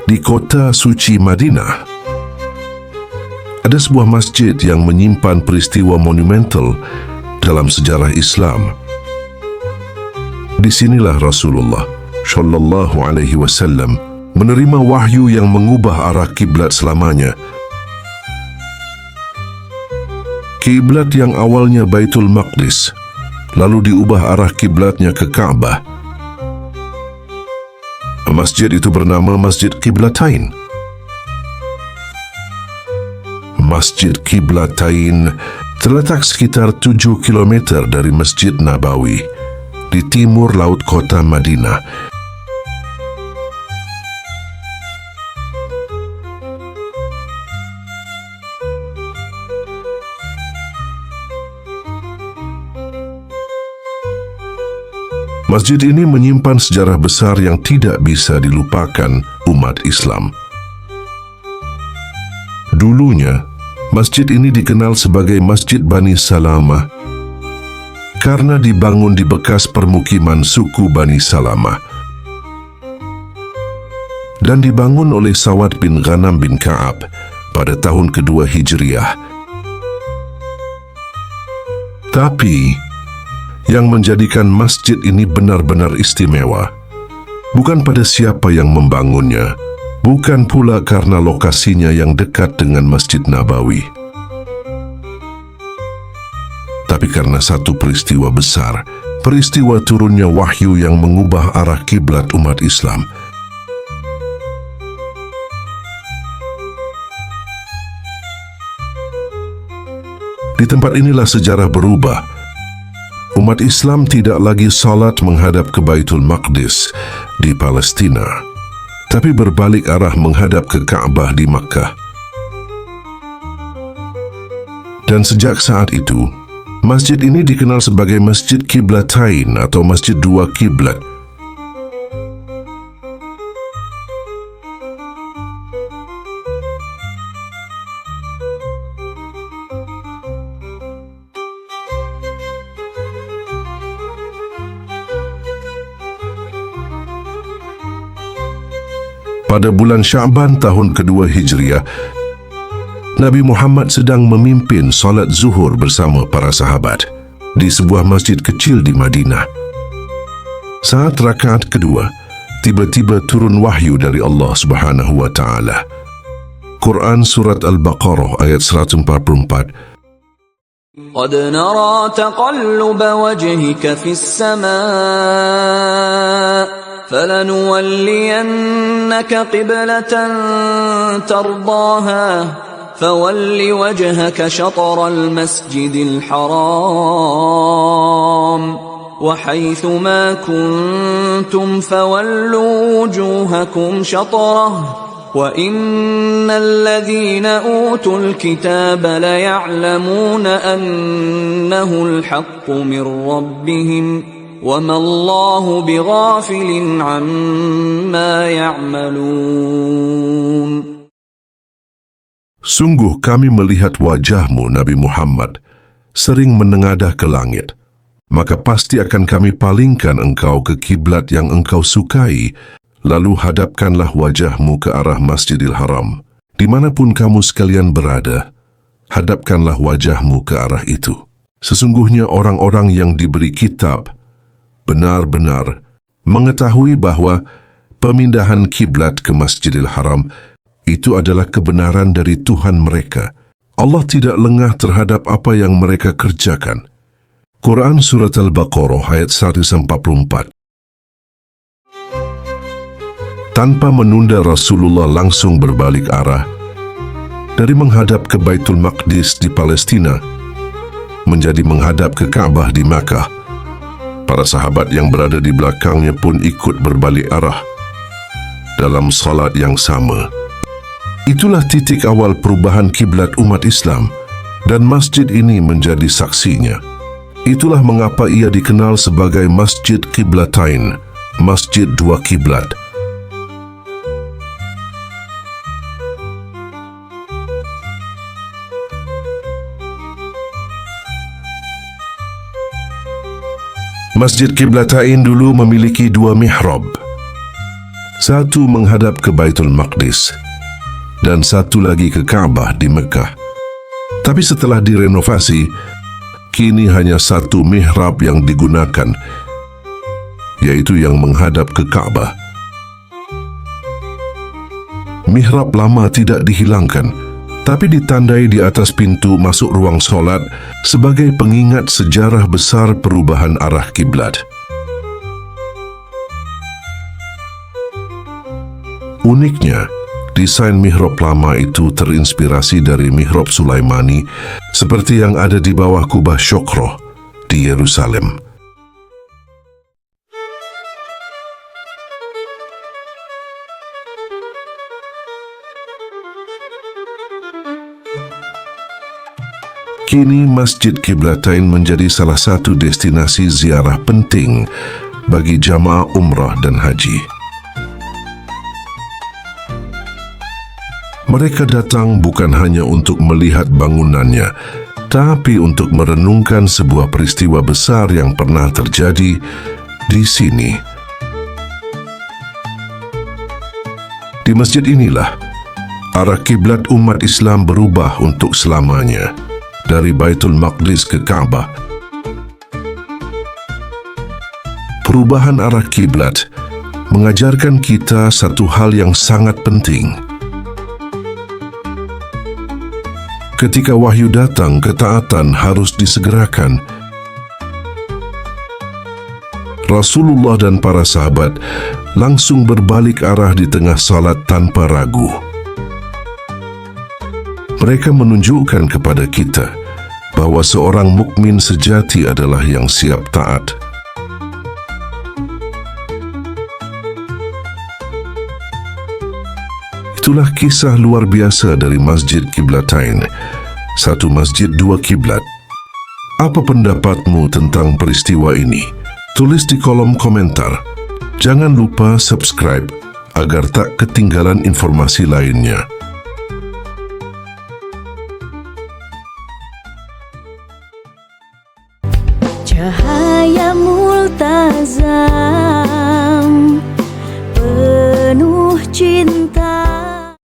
Di kota suci Madinah, ada sebuah masjid yang menyimpan peristiwa monumental dalam sejarah Islam. Di sinilah Rasulullah Shallallahu Alaihi Wasallam menerima wahyu yang mengubah arah kiblat selamanya. Kiblat yang awalnya Baitul Maqdis lalu diubah arah kiblatnya ke Ka'bah. Masjid itu bernama Masjid Qiblatain. Masjid Qiblatain terletak sekitar 7 km dari Masjid Nabawi di timur laut kota Madinah. Masjid ini menyimpan sejarah besar yang tidak bisa dilupakan umat Islam. Dulunya, masjid ini dikenal sebagai Masjid Bani Salamah karena dibangun di bekas permukiman suku Bani Salamah dan dibangun oleh Sawad bin Ghanam bin Ka'ab pada tahun kedua Hijriah. Tapi yang menjadikan masjid ini benar-benar istimewa bukan pada siapa yang membangunnya, bukan pula karena lokasinya yang dekat dengan Masjid Nabawi, tapi karena satu peristiwa besar, peristiwa turunnya wahyu yang mengubah arah kiblat umat Islam. Di tempat inilah sejarah berubah. Umat Islam tidak lagi salat menghadap ke Baitul Maqdis di Palestina, tapi berbalik arah menghadap ke Ka'bah di Makkah. Dan sejak saat itu, masjid ini dikenal sebagai Masjid Qiblatain atau Masjid Dua Kiblat. Pada bulan Sya'ban tahun kedua Hijriah, Nabi Muhammad sedang memimpin solat zuhur bersama para sahabat di sebuah masjid kecil di Madinah. Saat rakaat kedua, tiba-tiba turun wahyu dari Allah Subhanahu wa Ta'ala. Quran Surat Al-Baqarah ayat 144. قد نرى تقلب وجهك في السماء فلنولينك قبلة ترضاها فول وجهك شطر المسجد الحرام وحيث ما كنتم فولوا وجوهكم شطره وَإِنَّ الَّذِينَ أُوتُوا الْكِتَابَ لَيَعْلَمُونَ أَنَّهُ الْحَقُّ مِنْ رَبِّهِمْ وَمَا اللَّهُ بِغَافِلٍ عَمَّا يَعْمَلُونَ. Sungguh kami melihat wajahmu, Nabi Muhammad, sering menengadah ke langit. Maka pasti akan kami palingkan engkau ke kiblat yang engkau sukai, lalu hadapkanlah wajahmu ke arah Masjidil Haram. Dimanapun kamu sekalian berada, hadapkanlah wajahmu ke arah itu. Sesungguhnya orang-orang yang diberi kitab benar-benar mengetahui bahwa pemindahan kiblat ke Masjidil Haram itu adalah kebenaran dari Tuhan mereka. Allah tidak lengah terhadap apa yang mereka kerjakan. Quran Surat Al-Baqarah ayat 144. Tanpa menunda, Rasulullah langsung berbalik arah dari menghadap ke Baitul Maqdis di Palestina menjadi menghadap ke Ka'bah di Makkah. Para sahabat yang berada di belakangnya pun ikut berbalik arah dalam salat yang sama. Itulah titik awal perubahan kiblat umat Islam dan masjid ini menjadi saksinya. Itulah mengapa ia dikenal sebagai Masjid Qiblatain, Masjid Dua Kiblat. Masjid Qiblatain dulu memiliki dua mihrab. Satu menghadap ke Baitul Maqdis dan satu lagi ke Ka'bah di Mekah. Tapi setelah direnovasi, kini hanya satu mihrab yang digunakan, yaitu yang menghadap ke Ka'bah. Mihrab lama tidak dihilangkan, tapi ditandai di atas pintu masuk ruang solat sebagai pengingat sejarah besar perubahan arah kiblat. Uniknya, desain mihrab lama itu terinspirasi dari mihrab Sulaimani seperti yang ada di bawah kubah Syokroh di Yerusalem. Kini Masjid Qiblatain menjadi salah satu destinasi ziarah penting bagi jamaah umrah dan haji. Mereka datang bukan hanya untuk melihat bangunannya, tapi untuk merenungkan sebuah peristiwa besar yang pernah terjadi di sini. Di masjid inilah arah kiblat umat Islam berubah untuk selamanya, dari Baitul Maqdis ke Ka'bah. Perubahan arah kiblat mengajarkan kita satu hal yang sangat penting. Ketika wahyu datang, ketaatan harus disegerakan. Rasulullah dan para sahabat langsung berbalik arah di tengah salat tanpa ragu. Mereka menunjukkan kepada kita bahwa seorang mukmin sejati adalah yang siap taat. Itulah kisah luar biasa dari Masjid Qiblatain, satu masjid dua kiblat. Apa pendapatmu tentang peristiwa ini? Tulis di kolom komentar. Jangan lupa subscribe agar tak ketinggalan informasi lainnya. Cahaya multazam